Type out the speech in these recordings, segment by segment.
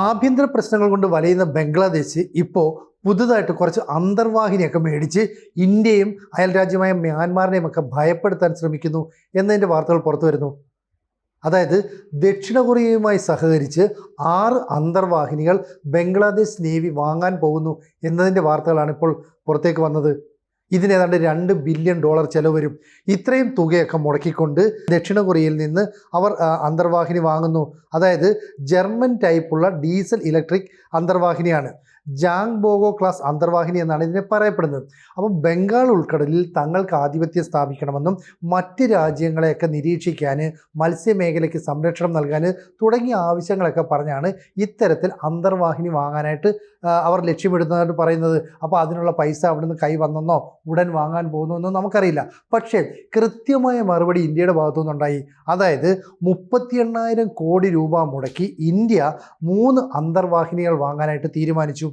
ആഭ്യന്തര പ്രശ്നങ്ങൾ കൊണ്ട് വലയുന്ന ബംഗ്ലാദേശ് ഇപ്പോൾ പുതുതായിട്ട് കുറച്ച് അന്തർവാഹിനിയൊക്കെ മേടിച്ച് ഇന്ത്യയും അയൽരാജ്യമായ മ്യാൻമാറിനെയും ഒക്കെ ഭയപ്പെടുത്താൻ ശ്രമിക്കുന്നു എന്നതിൻ്റെ വാർത്തകൾ പുറത്തു വരുന്നു. അതായത് ദക്ഷിണ കൊറിയയുമായി സഹകരിച്ച് 6 അന്തർവാഹിനികൾ ബംഗ്ലാദേശ് നേവി വാങ്ങാൻ പോകുന്നു എന്നതിൻ്റെ വാർത്തകളാണ് ഇപ്പോൾ പുറത്തേക്ക് വന്നത്. ഇതിന് ഏതാണ്ട് $2 ബില്യൺ ചെലവ് വരും. ഇത്രയും തുകയൊക്കെ മുടക്കിക്കൊണ്ട് ദക്ഷിണ കൊറിയയിൽ നിന്ന് അവർ അന്തർവാഹിനി വാങ്ങുന്നു. അതായത് ജർമ്മൻ ടൈപ്പുള്ള ഡീസൽ ഇലക്ട്രിക് അന്തർവാഹിനിയാണ്. ജാങ് ബോഗോ ക്ലാസ് അന്തർവാഹിനി എന്നാണ് ഇതിനെ പറയപ്പെടുന്നത്. അപ്പം ബംഗാൾ ഉൾക്കടലിൽ തങ്ങൾക്ക് ആധിപത്യം സ്ഥാപിക്കണമെന്നും മറ്റ് രാജ്യങ്ങളെയൊക്കെ നിരീക്ഷിക്കാൻ, മത്സ്യമേഖലയ്ക്ക് സംരക്ഷണം നൽകാൻ തുടങ്ങിയ ആവശ്യങ്ങളൊക്കെ പറഞ്ഞാണ് ഇത്തരത്തിൽ അന്തർവാഹിനി വാങ്ങാനായിട്ട് അവർ ലക്ഷ്യമിടുന്നതായിട്ട് പറയുന്നത്. അപ്പോൾ അതിനുള്ള പൈസ അവിടുന്ന് കൈ വന്നെന്നോ ഉടൻ വാങ്ങാൻ പോകുന്നുവെന്നോ നമുക്കറിയില്ല. പക്ഷേ കൃത്യമായ മറുപടി ഇന്ത്യയുടെ ഭാഗത്തുനിന്നുണ്ടായി. അതായത് 38,000 കോടി രൂപ മുടക്കി ഇന്ത്യ 3 അന്തർവാഹിനികൾ വാങ്ങാനായിട്ട് തീരുമാനിച്ചു.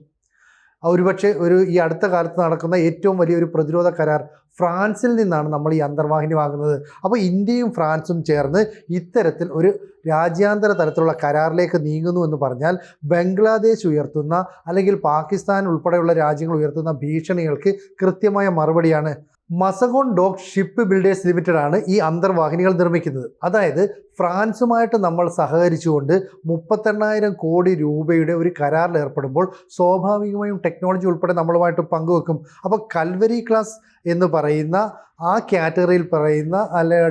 ഒരുപക്ഷെ ഈ അടുത്ത കാലത്ത് നടക്കുന്ന ഏറ്റവും വലിയൊരു പ്രതിരോധ കരാർ ഫ്രാൻസിൽ നിന്നാണ് നമ്മൾ ഈ അന്തർവാഹിനി വാങ്ങുന്നത്. അപ്പോൾ ഇന്ത്യയും ഫ്രാൻസും ചേർന്ന് ഇത്തരത്തിൽ ഒരു രാജ്യാന്തര തലത്തിലുള്ള കരാറിലേക്ക് നീങ്ങുന്നു എന്ന് പറഞ്ഞാൽ ബംഗ്ലാദേശ് ഉയർത്തുന്ന അല്ലെങ്കിൽ പാകിസ്ഥാൻ ഉൾപ്പെടെയുള്ള രാജ്യങ്ങൾ ഉയർത്തുന്ന ഭീഷണികൾക്ക് കൃത്യമായ മറുപടിയാണ്. Mazagon dock ship builders limited ആണ് ഈ അന്തർവാഹിനികൾ നിർമ്മിക്കുന്നത്. അതായത് ഫ്രാൻസുമായിട്ട് നമ്മൾ സഹകരിച്ചുകൊണ്ട് 38,000 കോടി രൂപയുടെ ഒരു കരാറിൽ ഏർപ്പെടുമ്പോൾ സ്വാഭാവികമായും ടെക്നോളജി ഉൾപ്പെടെ നമ്മളുമായിട്ട് പങ്കുവെക്കും. അപ്പോൾ കൽവരി ക്ലാസ് എന്ന് പറയുന്ന ആ കാറ്റഗറിയിൽ പറയുന്ന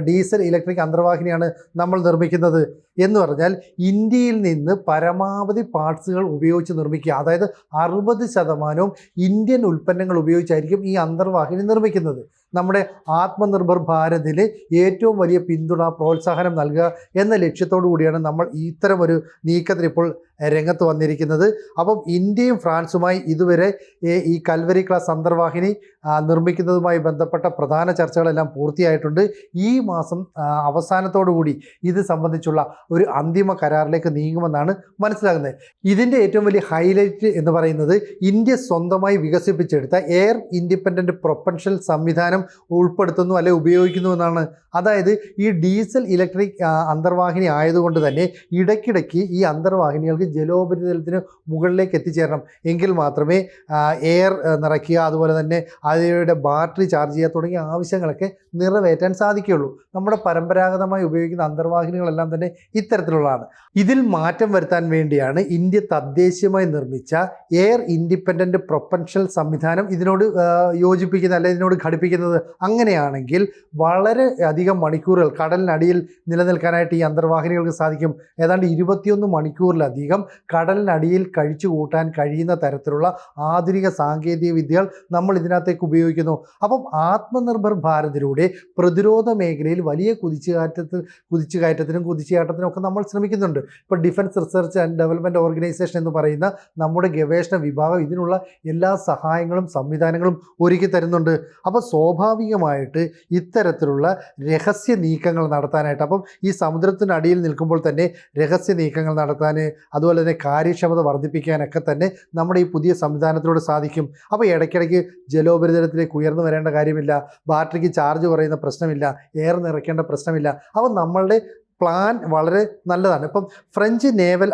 ഡീസൽ ഇലക്ട്രിക് അന്തർവാഹിനിയാണ് നമ്മൾ നിർമ്മിക്കുന്നത്. എന്ന് പറഞ്ഞാൽ ഇന്ത്യയിൽ നിന്ന് പരമാവധി പാർട്സുകൾ ഉപയോഗിച്ച് നിർമ്മിക്കുക. അതായത് 60% ഇന്ത്യൻ ഉൽപ്പന്നങ്ങൾ ഉപയോഗിച്ചായിരിക്കും ഈ അന്തർവാഹിനി നിർമ്മിക്കുന്നത്. നമ്മുടെ ആത്മനിർഭർ ഭാരതിൽ ഏറ്റവും വലിയ പിന്തുണ, പ്രോത്സാഹനം നൽകുക എന്ന ലക്ഷ്യത്തോടു കൂടിയാണ് നമ്മൾ ഇത്തരമൊരു നീക്കത്തിന് ഇപ്പോൾ രംഗത്ത് വന്നിരിക്കുന്നത്. അപ്പം ഇന്ത്യയും ഫ്രാൻസുമായി ഇതുവരെ ഈ കൽവരി ക്ലാസ് അന്തർവാഹിനി നിർമ്മിക്കുന്നതുമായി ബന്ധപ്പെട്ട പ്രധാന ചർച്ചകളെല്ലാം പൂർത്തിയായിട്ടുണ്ട്. ഈ മാസം അവസാനത്തോടു കൂടി ഇത് സംബന്ധിച്ചുള്ള ഒരു അന്തിമ കരാറിലേക്ക് നീങ്ങുമെന്നാണ് മനസ്സിലാകുന്നത്. ഇതിൻ്റെ ഏറ്റവും വലിയ ഹൈലൈറ്റ് എന്ന് പറയുന്നത് ഇന്ത്യ സ്വന്തമായി വികസിപ്പിച്ചെടുത്ത എയർ ഇൻഡിപെൻഡൻറ്റ് പ്രൊപ്പൻഷൻ സംവിധാനം ഉൾപ്പെടുത്തുന്നു അല്ലെ ഉപയോഗിക്കുന്നു എന്നാണ്. അതായത് ഈ ഡീസൽ ഇലക്ട്രിക് അന്തർവാഹിനി ആയതുകൊണ്ട് തന്നെ ഇടയ്ക്കിടയ്ക്ക് ഈ അന്തർവാഹിനികൾക്ക് ജലോപരിതലത്തിന് മുകളിലേക്ക് എത്തിച്ചേരണം. എങ്കിൽ മാത്രമേ എയർ നിറയ്ക്കുക, അതുപോലെ തന്നെ അതിയുടെ ബാറ്ററി ചാർജ് ചെയ്യുക തുടങ്ങിയ ആവശ്യങ്ങളൊക്കെ നിറവേറ്റാൻ സാധിക്കുകയുള്ളൂ. നമ്മുടെ പരമ്പരാഗതമായി ഉപയോഗിക്കുന്ന അന്തർവാഹിനികളെല്ലാം തന്നെ ഇത്തരത്തിലുള്ളതാണ്. ഇതിൽ മാറ്റം വരുത്താൻ വേണ്ടിയാണ് ഇന്ത്യ തദ്ദേശീയമായി നിർമ്മിച്ച എയർ ഇൻഡിപെൻഡൻറ്റ് പ്രൊപ്പൻഷൻ സംവിധാനം ഇതിനോട് യോജിപ്പിക്കുന്നത് അല്ലെ ഇതിനോട് ഘടിപ്പിക്കുന്നത്. അങ്ങനെയാണെങ്കിൽ വളരെ അധികം മണിക്കൂറുകൾ കടലിനടിയിൽ നിലനിൽക്കാനായിട്ട് ഈ അന്തർവാഹിനികൾക്ക് സാധിക്കും. ഏതാണ്ട് 21 മണിക്കൂറിലധികം കടലിനടിയിൽ കഴിച്ചു കൂട്ടാൻ കഴിയുന്ന തരത്തിലുള്ള ആധുനിക സാങ്കേതിക വിദ്യകൾ നമ്മൾ ഇതിനകത്തേക്ക് ഉപയോഗിക്കുന്നു. അപ്പം ആത്മനിർഭർ ഭാരതിലൂടെ പ്രതിരോധ മേഖലയിൽ വലിയ കുതിച്ചുകയറ്റത്തിനും ഒക്കെ നമ്മൾ ശ്രമിക്കുന്നുണ്ട്. ഇപ്പോൾ defence research and development organisation എന്ന് പറയുന്ന നമ്മുടെ ഗവേഷണ വിഭാഗം ഇതിനുള്ള എല്ലാ സഹായങ്ങളും സംവിധാനങ്ങളും ഒരുക്കി തരുന്നുണ്ട്. അപ്പോൾ സ്വാഭാവികമായിട്ട് ഇത്തരത്തിലുള്ള രഹസ്യ നീക്കങ്ങൾ നടത്താനായിട്ട്, അപ്പം ഈ സമുദ്രത്തിനടിയിൽ നിൽക്കുമ്പോൾ തന്നെ രഹസ്യ നീക്കങ്ങൾ നടത്താൻ, അതുപോലെ തന്നെ കാര്യക്ഷമത വർദ്ധിപ്പിക്കാനൊക്കെ തന്നെ നമ്മുടെ ഈ പുതിയ സംവിധാനത്തിലൂടെ സാധിക്കും. അപ്പോൾ ഇടയ്ക്കിടയ്ക്ക് ജലോപരിതലത്തിലേക്ക് ഉയർന്നു വരേണ്ട കാര്യമില്ല, ബാറ്ററിക്ക് ചാർജ് കുറയുന്ന പ്രശ്നമില്ല, എയർ നിറയ്ക്കേണ്ട പ്രശ്നമില്ല. അപ്പോൾ നമ്മളുടെ പ്ലാൻ വളരെ നല്ലതാണ്. ഇപ്പം ഫ്രഞ്ച് നേവൽ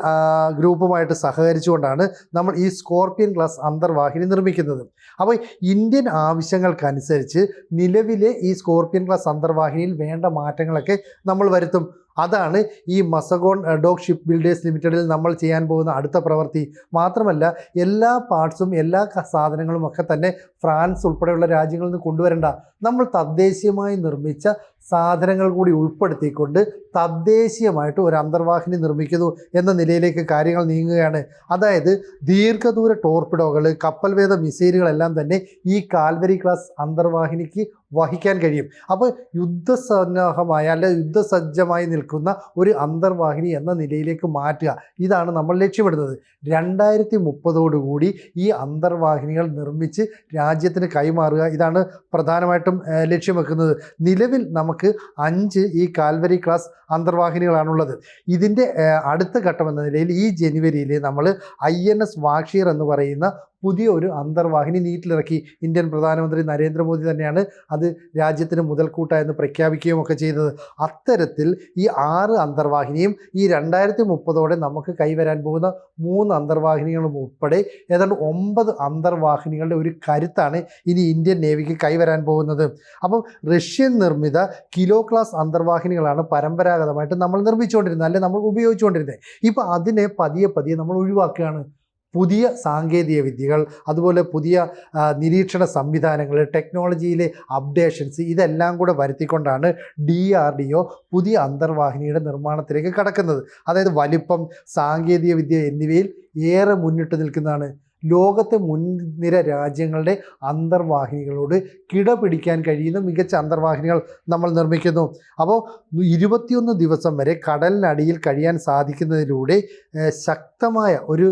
ഗ്രൂപ്പുമായിട്ട് സഹകരിച്ചുകൊണ്ടാണ് നമ്മൾ ഈ സ്കോർപിയൻ ക്ലാസ് അന്തർവാഹിനി നിർമ്മിക്കുന്നത്. അപ്പോൾ ഇന്ത്യൻ ആവശ്യങ്ങൾക്കനുസരിച്ച് നിലവിലെ ഈ സ്കോർപിയൻ ക്ലാസ് അന്തർവാഹിനിയിൽ വേണ്ട മാറ്റങ്ങളൊക്കെ നമ്മൾ വരുത്തും. അതാണ് ഈ മസഗോൺ ഡോക്ക് ഷിപ്പ് ബിൽഡേഴ്സ് ലിമിറ്റഡിൽ നമ്മൾ ചെയ്യാൻ പോകുന്ന അടുത്ത പ്രവൃത്തി. മാത്രമല്ല എല്ലാ പാർട്സും എല്ലാ സാധനങ്ങളും ഒക്കെ തന്നെ ഫ്രാൻസ് ഉൾപ്പെടെയുള്ള രാജ്യങ്ങളിൽ നിന്ന് കൊണ്ടുവരേണ്ട, നമ്മൾ തദ്ദേശീയമായി നിർമ്മിച്ച സാധനങ്ങൾ കൂടി ഉൾപ്പെടുത്തിക്കൊണ്ട് തദ്ദേശീയമായിട്ട് ഒരു അന്തർവാഹിനി നിർമ്മിക്കുന്നു എന്ന നിലയിലേക്ക് കാര്യങ്ങൾ നീങ്ങുകയാണ്. അതായത് ദീർഘദൂര ടോർപിഡോകൾ, കപ്പൽവേധ മിസൈലുകളെല്ലാം തന്നെ ഈ കാൽവരി ക്ലാസ് അന്തർവാഹിനിക്ക് വഹിക്കാൻ കഴിയും. അപ്പോൾ യുദ്ധസന്നാഹമായ യുദ്ധസജ്ജമായി നിൽക്കുന്ന ഒരു അന്തർവാഹിനി എന്ന നിലയിലേക്ക് മാറ്റുക, ഇതാണ് നമ്മൾ ലക്ഷ്യമിടുന്നത്. 2030 ഈ അന്തർവാഹിനികൾ നിർമ്മിച്ച് രാജ്യത്തിന് കൈമാറുക, ഇതാണ് പ്രധാനമായിട്ടും ലക്ഷ്യം വെക്കുന്നത്. നിലവിൽ നമുക്ക് 5 ഈ കാൽവരി ക്ലാസ് അന്തർവാഹിനികളാണുള്ളത്. ഇതിൻ്റെ അടുത്ത ഘട്ടം എന്ന നിലയിൽ ഈ ജനുവരിയിൽ നമ്മൾ INS വാഷീർ എന്ന് പറയുന്ന പുതിയ ഒരു അന്തർവാഹിനി നീറ്റിലിറക്കി. ഇന്ത്യൻ പ്രധാനമന്ത്രി നരേന്ദ്രമോദി തന്നെയാണ് അത് രാജ്യത്തിന് മുതൽക്കൂട്ടായെന്ന് പ്രഖ്യാപിക്കുകയും ഒക്കെ ചെയ്തത്. അത്തരത്തിൽ ഈ 6 അന്തർവാഹിനിയും ഈ 2030 നമുക്ക് കൈവരാൻ പോകുന്ന 3 അന്തർവാഹിനികളും ഉൾപ്പെടെ ഏതാണ്ട് 9 അന്തർവാഹിനികളുടെ ഒരു കരുത്താണ് ഇനി ഇന്ത്യൻ നേവിക്ക് കൈവരാൻ പോകുന്നത്. അപ്പം റഷ്യൻ നിർമ്മിത കിലോ ക്ലാസ് അന്തർവാഹിനികളാണ് പരമ്പരാഗതമായിട്ട് നമ്മൾ നിർമ്മിച്ചുകൊണ്ടിരുന്നത്, അല്ലെങ്കിൽ നമ്മൾ ഉപയോഗിച്ചുകൊണ്ടിരുന്നത്. ഇപ്പോൾ അതിനെ പതിയെ പതിയെ നമ്മൾ ഒഴിവാക്കുകയാണ്. പുതിയ സാങ്കേതിക വിദ്യകൾ, അതുപോലെ പുതിയ നിരീക്ഷണ സംവിധാനങ്ങൾ, ടെക്നോളജിയിലെ അപ്ഡേഷൻസ് ഇതെല്ലാം കൂടെ വരുത്തിക്കൊണ്ടാണ് DRDO പുതിയ അന്തർവാഹിനിയുടെ നിർമ്മാണത്തിലേക്ക് കടക്കുന്നത്. അതായത് വലിപ്പം, സാങ്കേതിക വിദ്യ എന്നിവയിൽ ഏറെ മുന്നിട്ട് നിൽക്കുന്നതാണ്. ലോകത്തെ മുൻനിര രാജ്യങ്ങളുടെ അന്തർവാഹിനികളോട് കിടപിടിക്കാൻ കഴിയുന്ന മികച്ച അന്തർവാഹിനികൾ നമ്മൾ നിർമ്മിക്കുന്നു. അപ്പോൾ 21 ദിവസം വരെ കടലിനടിയിൽ കഴിയാൻ സാധിക്കുന്നതിലൂടെ ശക്തമായ ഒരു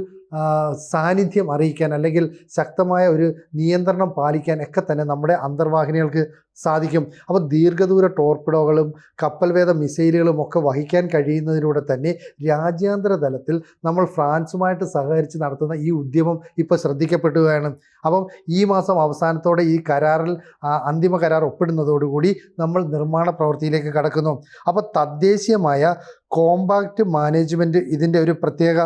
സാന്നിധ്യം അറിയിക്കാൻ, അല്ലെങ്കിൽ ശക്തമായ ഒരു നിയന്ത്രണം പാലിക്കാൻ ഒക്കെ തന്നെ നമ്മുടെ അന്തർവാഹിനികൾക്ക് സാധിക്കും. അപ്പോൾ ദീർഘദൂര ടോർപിഡോകളും കപ്പൽവേധ മിസൈലുകളും ഒക്കെ വഹിക്കാൻ കഴിയുന്നതിലൂടെ തന്നെ രാജ്യാന്തര തലത്തിൽ നമ്മൾ ഫ്രാൻസുമായിട്ട് സഹകരിച്ച് നടത്തുന്ന ഈ ഉദ്യമം ഇപ്പോൾ ശ്രദ്ധിക്കപ്പെടുകയാണ്. അപ്പം ഈ മാസം അവസാനത്തോടെ ഈ കരാറിൽ അന്തിമ കരാർ ഒപ്പിടുന്നതോടുകൂടി നമ്മൾ നിർമ്മാണ പ്രവൃത്തിയിലേക്ക് കടക്കുന്നു. അപ്പോൾ തദ്ദേശീയമായ കോമ്പാക്റ്റ് മാനേജ്മെൻറ്റ് ഇതിൻ്റെ ഒരു പ്രത്യേക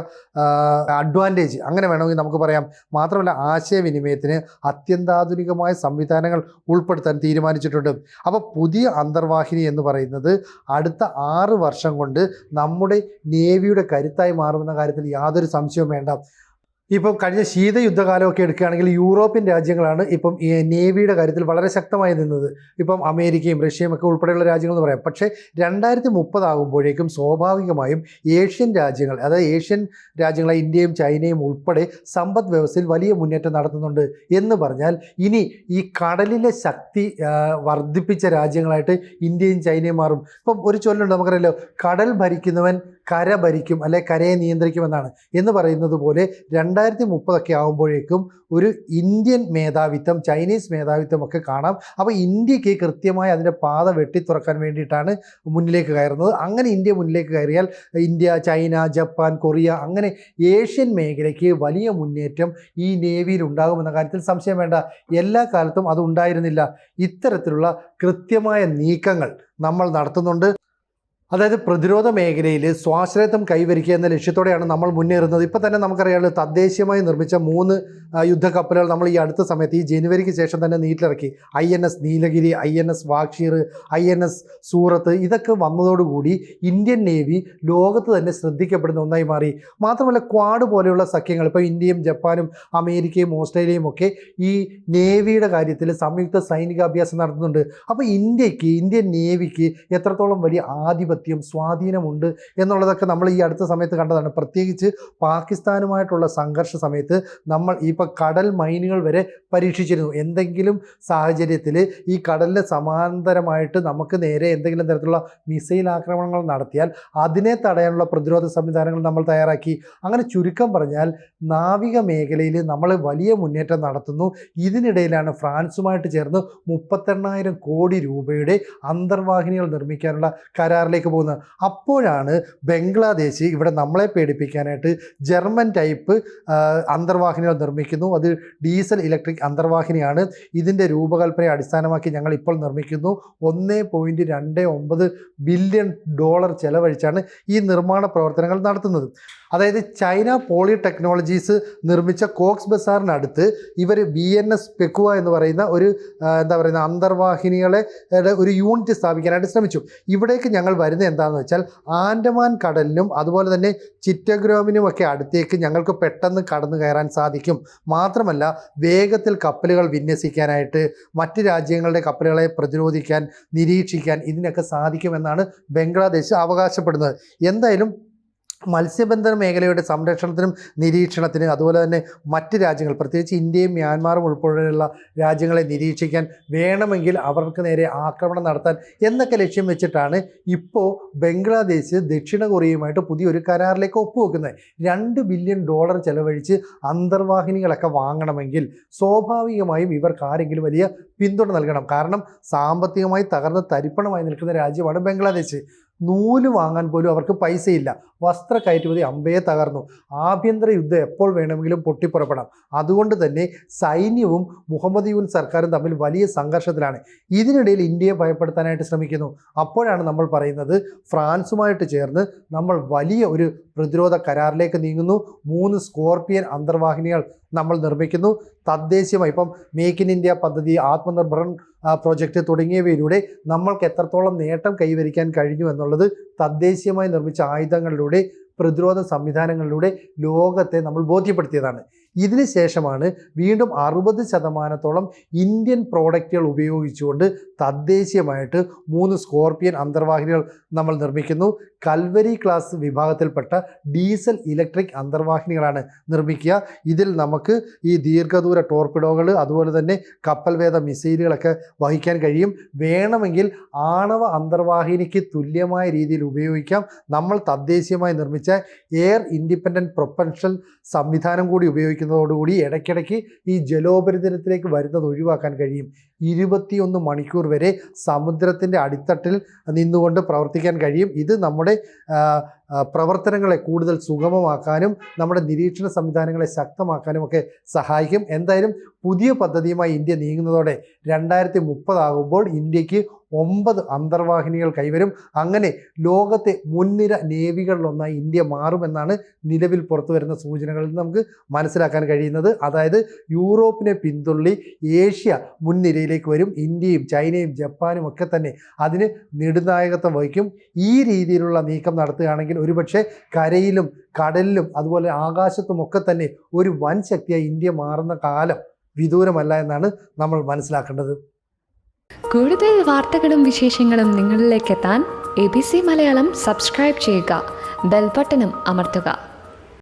അഡ്വാൻറ്റേജ് അങ്ങനെ വേണമെങ്കിൽ നമുക്ക് പറയാം. മാത്രമല്ല ആശയവിനിമയത്തിന് അത്യന്താധുനികമായ സംവിധാനങ്ങൾ ഉൾപ്പെടുത്താൻ തീരുമാനിച്ചിട്ടുണ്ട്. അപ്പോൾ പുതിയ അന്തർവാഹിനി എന്ന് പറയുന്നത് അടുത്ത 6 വർഷം കൊണ്ട് നമ്മുടെ നേവിയുടെ കരുത്തായി മാറുമെന്ന കാര്യത്തിൽ യാതൊരു സംശയവും വേണ്ട. ഇപ്പം കഴിഞ്ഞ ശീതയുദ്ധകാലമൊക്കെ എടുക്കുകയാണെങ്കിൽ യൂറോപ്യൻ രാജ്യങ്ങളാണ് ഇപ്പം ഈ നേവിയുടെ കാര്യത്തിൽ വളരെ ശക്തമായി നിന്നത്. ഇപ്പം അമേരിക്കയും റഷ്യയും ഒക്കെ ഉൾപ്പെടെയുള്ള രാജ്യങ്ങൾ എന്ന് പറയാം. പക്ഷേ 2030 ആകുമ്പോഴേക്കും സ്വാഭാവികമായും ഏഷ്യൻ രാജ്യങ്ങൾ, അതായത് ഏഷ്യൻ രാജ്യങ്ങളായ ഇന്ത്യയും ചൈനയും ഉൾപ്പെടെ സമ്പദ് വ്യവസ്ഥയിൽ വലിയ മുന്നേറ്റം നടത്തുന്നുണ്ട്. എന്ന് പറഞ്ഞാൽ ഇനി ഈ കടലിലെ ശക്തി വർദ്ധിപ്പിച്ച രാജ്യങ്ങളായിട്ട് ഇന്ത്യയും ചൈനയും മാറും. ഇപ്പം ഒരു ചൊല്ലുണ്ട്, നമുക്കറിയാലോ, കടൽ ഭരിക്കുന്നവൻ കര ഭരിക്കും, അല്ലെ കരയെ നിയന്ത്രിക്കുമെന്നാണ്. എന്ന് പറയുന്നത് പോലെ 2030 ആകുമ്പോഴേക്കും ഒരു ഇന്ത്യൻ മേധാവിത്വം, ചൈനീസ് മേധാവിത്വം ഒക്കെ കാണാം. അപ്പോൾ ഇന്ത്യക്ക് കൃത്യമായി അതിൻ്റെ പാത വെട്ടിത്തുറക്കാൻ വേണ്ടിയിട്ടാണ് മുന്നിലേക്ക് കയറുന്നത്. അങ്ങനെ ഇന്ത്യ മുന്നിലേക്ക് കയറിയാൽ ഇന്ത്യ, ചൈന, ജപ്പാൻ, കൊറിയ അങ്ങനെ ഏഷ്യൻ മേഖലയ്ക്ക് വലിയ മുന്നേറ്റം ഈ നേവിയിൽ ഉണ്ടാകുമെന്ന കാര്യത്തിൽ സംശയം വേണ്ട. എല്ലാ കാലത്തും അത് ഉണ്ടായിരുന്നില്ല. ഇത്തരത്തിലുള്ള കൃത്യമായ നീക്കങ്ങൾ നമ്മൾ നടത്തുന്നുണ്ട്. അതായത് പ്രതിരോധ മേഖലയിൽ സ്വാശ്രയത്വം കൈവരിക്കുക എന്ന ലക്ഷ്യത്തോടെയാണ് നമ്മൾ മുന്നേറുന്നത്. ഇപ്പോൾ തന്നെ നമുക്കറിയാമല്ലോ, തദ്ദേശീയമായി നിർമ്മിച്ച 3 യുദ്ധക്കപ്പലുകൾ നമ്മൾ ഈ അടുത്ത സമയത്ത് ഈ ജനുവരിക്ക് ശേഷം തന്നെ നീറ്റിലിറക്കി. INS Nilgiri, INS Vagsheer, INS സൂറത്ത്. ഇതൊക്കെ വന്നതോടുകൂടി ഇന്ത്യൻ നേവി ലോകത്ത് തന്നെ ശ്രദ്ധിക്കപ്പെടുന്ന ഒന്നായി മാറി. മാത്രമല്ല ക്വാഡ് പോലെയുള്ള സഖ്യങ്ങൾ, ഇപ്പോൾ ഇന്ത്യയും ജപ്പാനും അമേരിക്കയും ഓസ്ട്രേലിയയും ഒക്കെ ഈ നേവിയുടെ കാര്യത്തിൽ സംയുക്ത സൈനികാഭ്യാസം നടത്തുന്നുണ്ട്. അപ്പോൾ ഇന്ത്യൻ നേവിക്ക് എത്രത്തോളം വലിയ സ്വാധീനമുണ്ട് എന്നുള്ളതൊക്കെ നമ്മൾ ഈ അടുത്ത സമയത്ത് കണ്ടതാണ്. പ്രത്യേകിച്ച് പാകിസ്ഥാനുമായിട്ടുള്ള സംഘർഷ സമയത്ത് നമ്മൾ ഇപ്പോൾ കടൽ മൈനുകൾ വരെ പരീക്ഷിച്ചിരുന്നു. എന്തെങ്കിലും സാഹചര്യത്തിൽ ഈ കടലിന് സമാന്തരമായിട്ട് നമുക്ക് നേരെ എന്തെങ്കിലും തരത്തിലുള്ള മിസൈൽ ആക്രമണങ്ങൾ നടത്തിയാൽ അതിനെ തടയാനുള്ള പ്രതിരോധ സംവിധാനങ്ങൾ നമ്മൾ തയ്യാറാക്കി. അങ്ങനെ ചുരുക്കം പറഞ്ഞാൽ നാവിക മേഖലയിൽ നമ്മൾ വലിയ മുന്നേറ്റം നടത്തുന്നു. ഇതിനിടയിലാണ് ഫ്രാൻസുമായിട്ട് ചേർന്ന് 38,000 കോടി രൂപയുടെ അന്തർവാഹിനികൾ നിർമ്മിക്കാനുള്ള കരാറിലേക്ക് പോകുന്നത്. അപ്പോഴാണ് ബംഗ്ലാദേശ് ഇവിടെ നമ്മളെ പേടിപ്പിക്കാനായിട്ട് ജർമ്മൻ ടൈപ്പ് അന്തർവാഹിനികൾ നിർമ്മിക്കുന്നു. അത് ഡീസൽ ഇലക്ട്രിക് അന്തർവാഹിനിയാണ്. ഇതിൻ്റെ രൂപകൽപ്പനയെ അടിസ്ഥാനമാക്കി ഞങ്ങൾ ഇപ്പോൾ നിർമ്മിക്കുന്നു. $1.29 ബില്യൺ ചെലവഴിച്ചാണ് ഈ നിർമ്മാണ പ്രവർത്തനങ്ങൾ നടത്തുന്നത്. അതായത് ചൈന പോളി ടെക്നോളജീസ് നിർമ്മിച്ച കോക്സ് ബസാറിനടുത്ത് ഇവർ BNS പെക്കുവ എന്ന് പറയുന്ന ഒരു അന്തർവാഹിനികളെ ഒരു യൂണിറ്റ് സ്ഥാപിക്കാനായിട്ട് ശ്രമിച്ചു. ഇവിടേക്ക് ഞങ്ങൾ വരുന്നത് എന്താണെന്ന് വെച്ചാൽ ആൻഡമാൻ കടലിനും അതുപോലെ തന്നെ ചിറ്റഗ്രാമിനുമൊക്കെ അടുത്തേക്ക് ഞങ്ങൾക്ക് പെട്ടെന്ന് കടന്നു കയറാൻ സാധിക്കും. മാത്രമല്ല വേഗത്തിൽ കപ്പലുകൾ വിന്യസിക്കാനായിട്ട്, മറ്റ് രാജ്യങ്ങളുടെ കപ്പലുകളെ പ്രതിരോധിക്കാൻ, നിരീക്ഷിക്കാൻ ഇതിനൊക്കെ സാധിക്കുമെന്നാണ് ബംഗ്ലാദേശ് അവകാശപ്പെടുന്നത്. എന്തായാലും മത്സ്യബന്ധന മേഖലയുടെ സംരക്ഷണത്തിനും നിരീക്ഷണത്തിനും അതുപോലെ തന്നെ മറ്റ് രാജ്യങ്ങൾ, പ്രത്യേകിച്ച് ഇന്ത്യയും മ്യാൻമാറും ഉൾപ്പെടെയുള്ള രാജ്യങ്ങളെ നിരീക്ഷിക്കാൻ, വേണമെങ്കിൽ അവർക്ക് നേരെ ആക്രമണം നടത്താൻ എന്നൊക്കെ ലക്ഷ്യം വെച്ചിട്ടാണ് ഇപ്പോൾ ബംഗ്ലാദേശ് ദക്ഷിണ കൊറിയയുമായിട്ട് പുതിയൊരു കരാറിലേക്ക് ഒപ്പുവെക്കുന്നത്. $2 ബില്യൺ ചെലവഴിച്ച് അന്തർവാഹിനികളൊക്കെ വാങ്ങണമെങ്കിൽ സ്വാഭാവികമായും ഇവർക്ക് ആരെങ്കിലും വലിയ പിന്തുണ നൽകണം. കാരണം സാമ്പത്തികമായി തകർന്ന് തരിപ്പണമായി നിൽക്കുന്ന രാജ്യമാണ് ബംഗ്ലാദേശ്. നൂല് വാങ്ങാൻ പോലും അവർക്ക് പൈസയില്ല. വസ്ത്ര കയറ്റുമതി അമ്പയെ തകർന്നു. ആഭ്യന്തര യുദ്ധം എപ്പോൾ വേണമെങ്കിലും പൊട്ടിപ്പുറപ്പെടാം. അതുകൊണ്ട് തന്നെ സൈന്യവും മുഹമ്മദ് യൂൻ സർക്കാരും തമ്മിൽ വലിയ സംഘർഷത്തിലാണ്. ഇതിനിടയിൽ ഇന്ത്യയെ ഭയപ്പെടുത്താനായിട്ട് ശ്രമിക്കുന്നു. അപ്പോഴാണ് നമ്മൾ പറയുന്നത് ഫ്രാൻസുമായിട്ട് ചേർന്ന് നമ്മൾ വലിയ ഒരു പ്രതിരോധ കരാറിലേക്ക് നീങ്ങുന്നു. 3 സ്കോർപിയൻ അന്തർവാഹിനികൾ നമ്മൾ നിർമ്മിക്കുന്നു. തദ്ദേശീയമായി ഇപ്പം മേക്ക് ഇൻ ഇന്ത്യ പദ്ധതി, ആത്മനിർഭർ പ്രോജക്റ്റ് തുടങ്ങിയവയിലൂടെ നമ്മൾക്ക് എത്രത്തോളം നേട്ടം കൈവരിക്കാൻ കഴിഞ്ഞു എന്നുള്ളത് തദ്ദേശീയമായി നിർമ്മിച്ച ആയുധങ്ങളിലൂടെ, പ്രതിരോധ സംവിധാനങ്ങളിലൂടെ ലോകത്തെ നമ്മൾ ബോധ്യപ്പെടുത്തിയതാണ്. ഇതിന് ശേഷമാണ് വീണ്ടും 60% ഇന്ത്യൻ പ്രോഡക്റ്റുകൾ ഉപയോഗിച്ചുകൊണ്ട് തദ്ദേശീയമായിട്ട് 3 സ്കോർപിയൻ അന്തർവാഹിനികൾ നമ്മൾ നിർമ്മിക്കുന്നു. കൽവരി ക്ലാസ് വിഭാഗത്തിൽപ്പെട്ട ഡീസൽ ഇലക്ട്രിക് അന്തർവാഹിനികളാണ് നിർമ്മിക്കുക. ഇതിൽ നമുക്ക് ഈ ദീർഘദൂര ടോർപിഡോകൾ, അതുപോലെ തന്നെ കപ്പൽവേധ മിസൈലുകളൊക്കെ വഹിക്കാൻ കഴിയും. വേണമെങ്കിൽ ആണവ അന്തർവാഹിനിക്ക് തുല്യമായ രീതിയിൽ ഉപയോഗിക്കാം. നമ്മൾ തദ്ദേശീയമായി നിർമ്മിച്ച എയർ ഇൻഡിപെൻഡൻറ്റ് പ്രൊപ്പൽഷൻ സംവിധാനം കൂടി ഉപയോഗിക്കുന്നതോടുകൂടി ഇടയ്ക്കിടയ്ക്ക് ഈ ജലോപരിതലത്തിലേക്ക് വരുന്നത് ഒഴിവാക്കാൻ കഴിയും. 21 മണിക്കൂർ വരെ സമുദ്രത്തിൻ്റെ അടിത്തട്ടിൽ നിന്നുകൊണ്ട് പ്രവർത്തിക്കാൻ കഴിയും. ഇത് നമ്മുടെ പ്രവർത്തനങ്ങളെ കൂടുതൽ സുഗമമാക്കാനും നമ്മുടെ നിരീക്ഷണ സംവിധാനങ്ങളെ ശക്തമാക്കാനും ഒക്കെ സഹായിക്കും. എന്തായാലും പുതിയ പദ്ധതിയുമായി ഇന്ത്യ നീങ്ങുന്നതോടെ 2030 ആകുമ്പോൾ ഇന്ത്യക്ക് 9 അന്തർവാഹിനികൾ കൈവരും. അങ്ങനെ ലോകത്തെ മുൻനിര നേവികളിലൊന്നായി ഇന്ത്യ മാറുമെന്നാണ് നിലവിൽ പുറത്തു വരുന്ന സൂചനകളിൽ നമുക്ക് മനസ്സിലാക്കാൻ കഴിയുന്നത്. അതായത് യൂറോപ്പിനെ പിന്തള്ളി ഏഷ്യ മുൻനിരയിലേക്ക് വരും. ഇന്ത്യയും ചൈനയും ജപ്പാനും ഒക്കെ തന്നെ അതിന് നെടുനായകത്വം വഹിക്കും. ഈ രീതിയിലുള്ള നീക്കം നടത്തുകയാണെങ്കിൽ ഒരുപക്ഷെ കരയിലും കടലിലും അതുപോലെ ആകാശത്തുമൊക്കെ തന്നെ ഒരു വൻ ശക്തിയായി ഇന്ത്യ മാറുന്ന കാലം വിദൂരമല്ല എന്നാണ് നമ്മൾ മനസ്സിലാക്കേണ്ടത്. കൂടുതൽ വാർത്തകളും വിശേഷങ്ങളും നിങ്ങളിലേക്ക് എത്താൻ ABC മലയാളം സബ്സ്ക്രൈബ് ചെയ്യുക, ബെൽ ബട്ടണും അമർത്തുക.